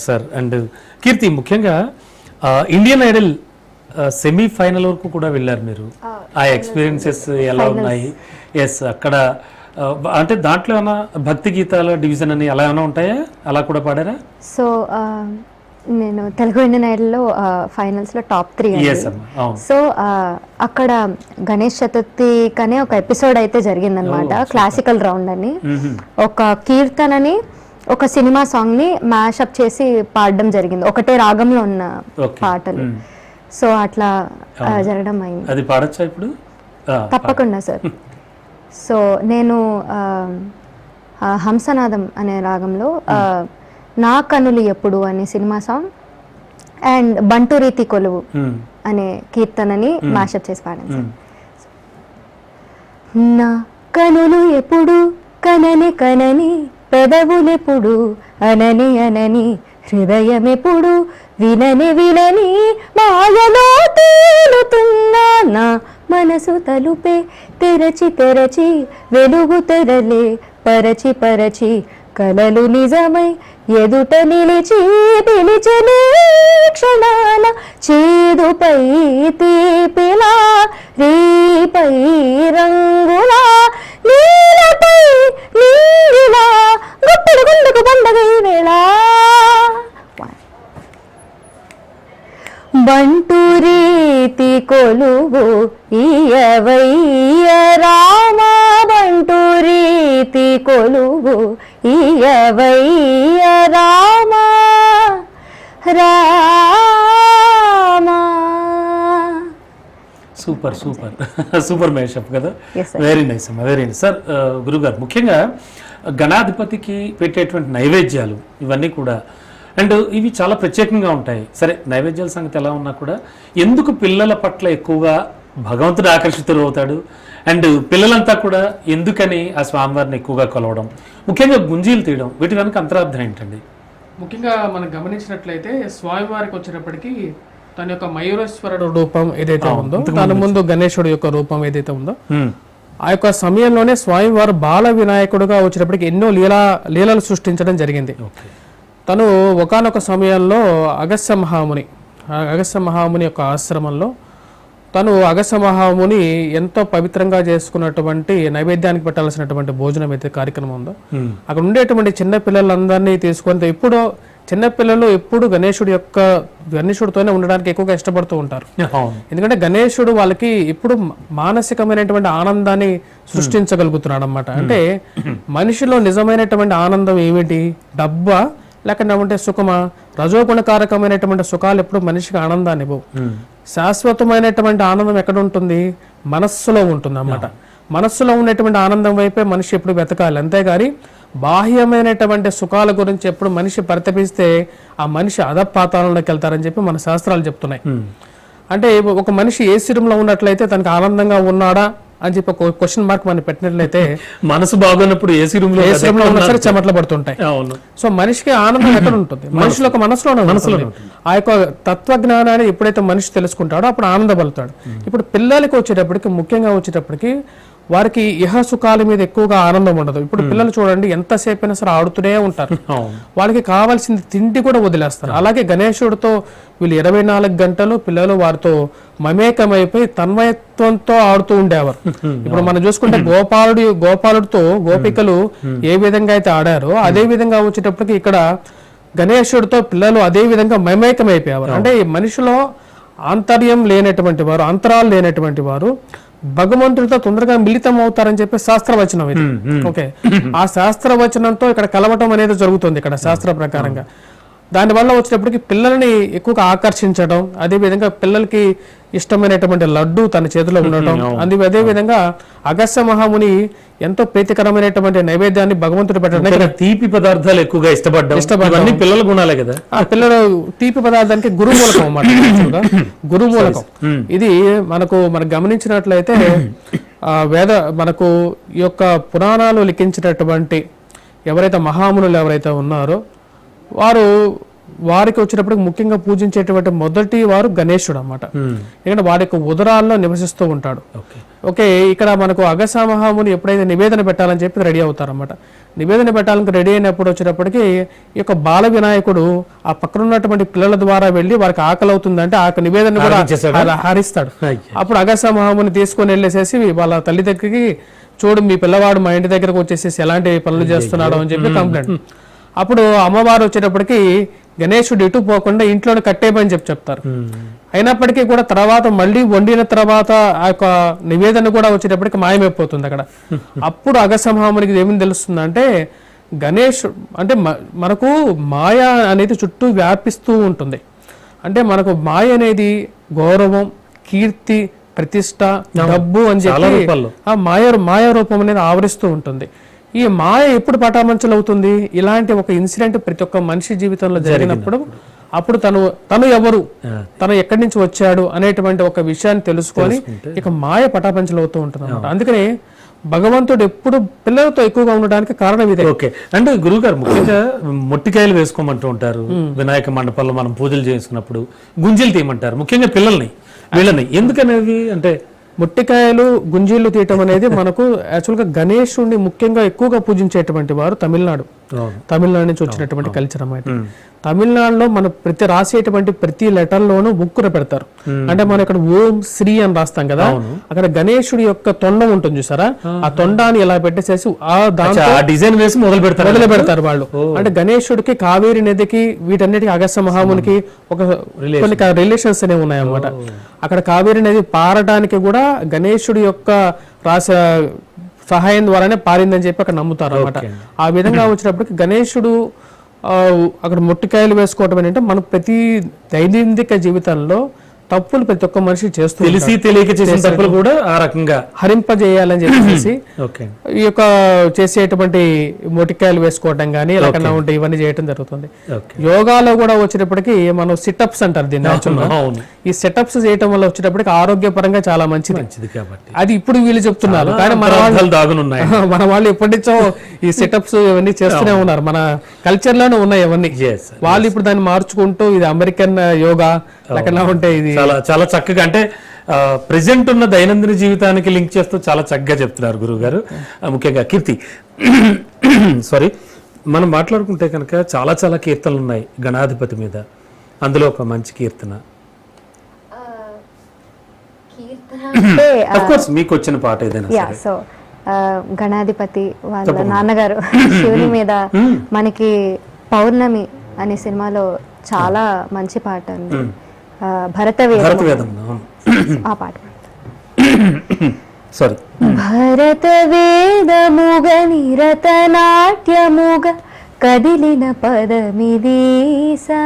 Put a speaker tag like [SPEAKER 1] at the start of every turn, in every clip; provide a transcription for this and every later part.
[SPEAKER 1] Sir and కీర్తి, ముఖ్యంగా Indian Idol semi-final వరకు కూడా వెళ్ళారు మీరు. ఆ ఎక్స్పీరియన్సెస్ ఎలా ఉన్నాయి? ఎస్, అక్కడ అంటే దాంట్లో ఏమైనా భక్తి గీతాల డివిజన్ అని అలా ఏమైనా ఉంటాయా? అలా కూడా పాడారా?
[SPEAKER 2] సో నేను తెలుగు ఇండియన్ ఐడల్లో ఫైనల్స్లో టాప్ 3. సో అక్కడ గణేష్ చతుర్థికి అనే ఒక ఎపిసోడ్ అయితే జరిగిందనమాట, క్లాసికల్ రౌండ్ అని. ఒక కీర్తనని ఒక సినిమా సాంగ్ని మ్యాషప్ చేసి పాడడం జరిగింది, ఒకటే రాగంలో ఉన్న పాటలు. సో అట్లా జరగడం అయింది.
[SPEAKER 1] అది పాడొచ్చా ఇప్పుడు?
[SPEAKER 2] తప్పకుండా సార్. సో నేను హంసనాదం అనే రాగంలో నా కనులు ఎప్పుడు అనే సినిమా సాంగ్ అండ్ బంటు రీతి కొలువు అనే కీర్తనని మ్యాషప్ చేసి పాడాను. నా కనులు ఎప్పుడు కనని కనని, పెదవులెప్పుడు అనని అనని, హృదయం ఎప్పుడు వినని వినని, మాయలో తేలుతున్నా నా మనసు తలుపే తెరచి తెరచి, వెలుగు తెరలే పరచి పరచి, కలలు నిజమై ఎదుట నిలిచి పిలిచనే క్షణాల, చేదుపై తీపిలా రీపై రంగులా, నీలపై నీలా, గుప్పెడు గుండెకు పండగై వేళ. బంటు రీతి కొలువు ఇయవయ్య రామ, బంటు రీతి కొలువు ఇయవయ్య Rama Rama.
[SPEAKER 1] Super super super mashup కదా. వెరీ నైస్ అమ్మా, వెరీ నైస్. సార్ గురుగారు, ముఖ్యంగా గణాధిపతికి పెట్టేటువంటి నైవేద్యాలు ఇవన్నీ కూడా అండ్ ఇవి చాలా ప్రత్యేకంగా ఉంటాయి. సరే, నైవేద్యాల సంగతి ఎలా ఉన్నా కూడా ఎందుకు పిల్లల పట్ల ఎక్కువగా భగవంతుడు ఆకర్షితులు అవుతాడు అండ్ పిల్లలంతా కూడా ఎందుకని ఆ స్వామివారిని ఎక్కువగా కొలవడం, ముఖ్యంగా గుంజీలు తీయడం, వీటి వెనక అంతరార్థం ఏంటండి?
[SPEAKER 3] ముఖ్యంగా మనం గమనించినట్లయితే స్వామివారికి వచ్చేటప్పటికి తన యొక్క మయూరేశ్వరుడు రూపం ఏదైతే ఉందో, దాని ముందు గణేశుడు యొక్క రూపం ఏదైతే ఉందో, ఆ యొక్క సమయంలోనే స్వామివారు బాల వినాయకుడుగా వచ్చేటప్పటికి ఎన్నో లీలలు సృష్టించడం జరిగింది. తను ఒకానొక సమయంలో అగస్త్య మహాముని యొక్క ఆశ్రమంలో తను అగస్త్య మహాముని ఎంతో పవిత్రంగా చేసుకున్నటువంటి నైవేద్యానికి పెట్టాల్సినటువంటి భోజనం అయితే కార్యక్రమం ఉందో, అక్కడ ఉండేటువంటి చిన్న పిల్లలందరినీ తీసుకొని, ఇప్పుడు చిన్నపిల్లలు ఎప్పుడు గణేశుడితోనే ఉండడానికి ఎక్కువగా ఇష్టపడుతూ ఉంటారు. ఎందుకంటే గణేశుడు వాళ్ళకి ఎప్పుడు మానసికమైనటువంటి ఆనందాన్ని సృష్టించగలుగుతున్నాడు అన్నమాట. అంటే మనిషిలో నిజమైనటువంటి ఆనందం ఏమిటి? డబ్బా లేకపోతే సుఖమా? రజోగుణకారకమైనటువంటి సుఖాలు ఎప్పుడు మనిషికి ఆనందాన్ని ఇవ్వవు. శాశ్వతమైనటువంటి ఆనందం ఎక్కడ ఉంటుంది? మనస్సులో ఉంటుంది అన్నమాట. మనస్సులో ఉన్నటువంటి ఆనందం వైపే మనిషి ఎప్పుడు వెతకాలి, అంతేగాని బాహ్యమైనటువంటి సుఖాల గురించి ఎప్పుడు మనిషి పరితపిస్తే ఆ మనిషి అధపాతాళంలోకి వెళ్తారని చెప్పి మన శాస్త్రాలు చెప్తున్నాయి. అంటే ఒక మనిషి ఏ శరీరంలో ఉన్నట్లయితే తనకు ఆనందంగా ఉన్నాడా అని చెప్పి ఒక క్వశ్చన్ మార్క్ మనం పెట్టినట్లయితే,
[SPEAKER 1] మనసు బాగున్నప్పుడు ఏ శరీరంలో
[SPEAKER 3] ఉన్నా సరే చెమటలు పడుతుంటాయి. సో మనిషికి ఆనందం ఎక్కడ ఉంటుంది? మనిషిలో ఒక మనసులో ఆ యొక్క తత్వజ్ఞానాన్ని ఎప్పుడైతే మనిషి తెలుసుకుంటాడో అప్పుడు ఆనందపడతాడు. ఇప్పుడు పిల్లలకి వచ్చేటప్పటికి, ముఖ్యంగా వచ్చేటప్పటికి వారికి ఇహ సుఖాల మీద ఎక్కువగా ఆనందం ఉండదు. ఇప్పుడు పిల్లలు చూడండి, ఎంతసేపు అయినా సరే ఆడుతూనే ఉంటారు, వాళ్ళకి కావాల్సింది తిండి కూడా వదిలేస్తారు. అలాగే గణేశుడితో వీళ్ళు 24 గంటలు పిల్లలు వారితో మమేకమైపోయి తన్మయత్వంతో ఆడుతూ ఉండేవారు. ఇప్పుడు మనం చూసుకుంటే గోపాలుడితో గోపికలు ఏ విధంగా అయితే ఆడారో అదే విధంగా వచ్చేటప్పటికి ఇక్కడ గణేశుడితో పిల్లలు అదే విధంగా మమేకమైపోయేవారు. అంటే ఈ మనిషిలో ఆంతర్యం లేనటువంటి వారు, అంతరాలు లేనటువంటి వారు భగవంతుడితో తొందరగా మిళితం అవుతారని చెప్పి శాస్త్రవచనం ఇది. ఓకే, ఆ శాస్త్రవచనంతో ఇక్కడ కలవటం అనేది జరుగుతుంది ఇక్కడ శాస్త్ర ప్రకారంగా. దానివల్ల వచ్చేటప్పటికి పిల్లల్ని ఎక్కువగా ఆకర్షించడం, అదేవిధంగా పిల్లలకి ఇష్టమైనటువంటి లడ్డు తన చేతిలో ఉండటం, అదేవిధంగా అగస్త్య మహాముని ఎంతో ప్రీతికరమైనటువంటి నైవేద్యాన్ని భగవంతుడు పెట్టడం,
[SPEAKER 1] తీపి పదార్థాలు ఎక్కువగా ఇష్టపడ్డారు. పిల్లల గుణాలే కదా,
[SPEAKER 3] ఆ పిల్లలు తీపి పదార్థానికి గురుమూలకం అన్నమాట. గురుమూలకం ఇది మనకు గమనించినట్లయితే మనకు ఈ యొక్క పురాణాలు లిఖించినటువంటి ఎవరైతే మహామునులు ఎవరైతే ఉన్నారో వారు వారికి వచ్చినప్పటికి ముఖ్యంగా పూజించేటువంటి మొదటి వారు గణేశుడు అన్నమాట. ఎందుకంటే వాడి యొక్క ఉదరాల్లో నివసిస్తూ ఉంటాడు. ఓకే, ఇక్కడ మనకు అగస్త్య మహాముని ఎప్పుడైతే నివేదన పెట్టాలని చెప్పి రెడీ అవుతారన్నమాట. నివేదన పెట్టాలని రెడీ అయినప్పుడు వచ్చేటప్పటికి ఈ యొక్క బాల వినాయకుడు ఆ పక్కన ఉన్నటువంటి పిల్లల ద్వారా వెళ్ళి వారికి ఆకలి అవుతుందంటే ఆ నివేదన కూడా హరిస్తాడు. అప్పుడు అగస్త్య మహాముని తీసుకొని వెళ్ళేసేసి వాళ్ళ తల్లి దగ్గరికి, చూడు మీ పిల్లవాడు మా ఇంటి దగ్గరకు వచ్చేసేసి ఎలాంటి పనులు చేస్తున్నాడు అని చెప్పి కంప్లైంట్. అప్పుడు అమ్మవారు వచ్చేటప్పటికి గణేశుడు ఇటు పోకుండా ఇంట్లోనే కట్టేయమని చెప్తారు. అయినప్పటికీ కూడా తర్వాత మళ్ళీ వండిన తర్వాత ఆ యొక్క నివేదన కూడా వచ్చేటప్పటికి మాయమైపోతుంది అక్కడ. అప్పుడు అగస్త్య మహామునికి ఏమని తెలుస్తుందంటే గణేష్ అంటే మనకు మాయ అనేది చుట్టూ వ్యాపిస్తూ ఉంటుంది. అంటే మనకు మాయ అనేది గౌరవం, కీర్తి, ప్రతిష్ట, డబ్బు అని చెప్పి ఆ మాయ రూపం అనేది ఆవరిస్తూ ఉంటుంది. ఈ మాయ ఎప్పుడు పటామంచలు అవుతుంది? ఇలాంటి ఒక ఇన్సిడెంట్ ప్రతి ఒక్క మనిషి జీవితంలో జరిగినప్పుడు అప్పుడు తను ఎవరు, తను ఎక్కడి నుంచి వచ్చాడు అనేటువంటి ఒక విషయాన్ని తెలుసుకొని ఇక మాయ పటాపంచలు అవుతూ ఉంటుంది అన్నమాట. అందుకని భగవంతుడు ఎప్పుడు పిల్లలతో ఎక్కువగా ఉండడానికి కారణం ఇదే.
[SPEAKER 1] ఓకే, అంటే గురువుగారు ముఖ్యంగా మొట్టికాయలు వేసుకోమంటూ ఉంటారు. వినాయక మండపంలో మనం పూజలు చేసుకున్నప్పుడు గుంజీలు తీయమంటారు, ముఖ్యంగా పిల్లల్ని, వీళ్ళని. ఎందుకనేది అంటే
[SPEAKER 3] మొట్టికాయలు, గుంజీలు తీయటం అనేది మనకు యాక్చువల్గా గణేశుడిని ముఖ్యంగా ఎక్కువగా పూజించేటువంటి వారు తమిళనాడు నుంచి వచ్చినటువంటి కల్చర్ అన్నమాట. తమిళనాడులో మనం రాసేటువంటి ప్రతి లెటర్ లోనూ బుక్కున పెడతారు. అంటే మనం ఇక్కడ ఓం శ్రీ అని రాస్తాం కదా, అక్కడ గణేశుడి యొక్క తొండం ఉంటుంది చూసారా, ఆ తొండాన్ని ఇలా పెట్టేసేసి ఆ
[SPEAKER 1] డిజైన్ వేసి మొదలు
[SPEAKER 3] పెడతారు వాళ్ళు. అంటే గణేశుడికి, కావేరి నదికి, వీటన్నిటికీ అగస్త్య మహామునికి ఒక కొన్ని రిలేషన్స్ అనేవి ఉన్నాయన్నమాట. అక్కడ కావేరి నది పారడానికి కూడా గణేశుడి యొక్క సహాయం ద్వారానే పారిందని చెప్పి అక్కడ నమ్ముతారు అనమాట. ఆ విధంగా వచ్చినప్పటికి గణేశుడు అక్కడ మొట్టికాయలు వేసుకోవటం ఏంటంటే మన ప్రతి దైనందిక జీవితంలో తప్పులు ప్రతి ఒక్క మనిషి చేస్తూ
[SPEAKER 1] తెలిసి తెలియక చేసిన తప్పులు కూడా ఆ రకంగా
[SPEAKER 3] హరింపజేయాలని చెప్పేసి ఈ యొక్క చేసేటువంటి మొటికాయలు వేసుకోవటం కానీ ఎలాగన్నా ఉంటే ఇవన్నీ చేయడం జరుగుతుంది. యోగాలో కూడా వచ్చేటప్పటికి మనం సిటప్స్ అంటారు దీన్ని. ఈ సెటప్స్ చేయటం వల్ల వచ్చేటప్పటికి ఆరోగ్యపరంగా చాలా మంచిది కాబట్టి అది ఇప్పుడు వీళ్ళు చెప్తున్నారు. కానీ మన వాళ్ళు ఎప్పటి నుంచో ఈ సెటప్స్ ఇవన్నీ చేస్తూనే ఉన్నారు. మన కల్చర్ లోనే ఉన్నాయి ఇవన్నీ. వాళ్ళు ఇప్పుడు దాన్ని మార్చుకుంటూ ఇది అమెరికన్ యోగా లేకన్నా ఉంటే ఇది
[SPEAKER 1] చాలా చక్కగా, అంటే ప్రెసెంట్ ఉన్న దైనందిన జీవితానికి లింక్ చేస్తూ చాలా చక్కగా చెప్తున్నారు గురువు గారు. ముఖ్యంగా కీర్తి, సారీ, మనం మాట్లాడుకుంటే కనుక చాలా చాలా కీర్తనలు ఉన్నాయి గణాధిపతి మీద. అందులో ఒక మంచి కీర్తన మీకు వచ్చిన పాట ఏదైనా?
[SPEAKER 2] సో గణాధిపతి వాళ్ళ నాన్నగారు శివుని మీద మనకి పౌర్ణమి అనే సినిమాలో చాలా మంచి పాట ఉంది, భరతవేదం. ఆ పాట
[SPEAKER 1] సారీ.
[SPEAKER 2] భరతవేదముగ నిరత నాట్యముగ కదిలిన పదమిదీసా,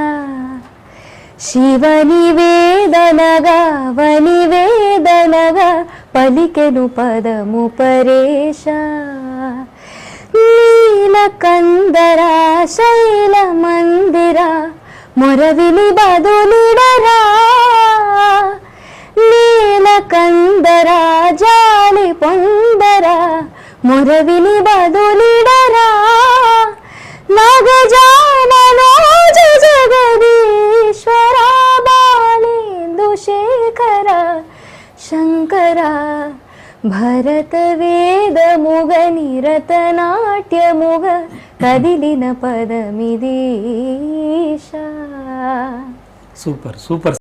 [SPEAKER 2] శివని వేదనగా వని వేదనగా పలికెను పదము పరేశ, నీలకందరా శైల మందిరా మొరవిని బదులిడరా, నీలకందరా జాలి పొందరా మొరవిని బదులిడరా, నగజాననోజ జగదీశ్వర బాలేందు శేఖర శంకర, భరత వేదముగ నిరత నాట్యముగ కదిలిన పదమిదీశ.
[SPEAKER 1] Super super.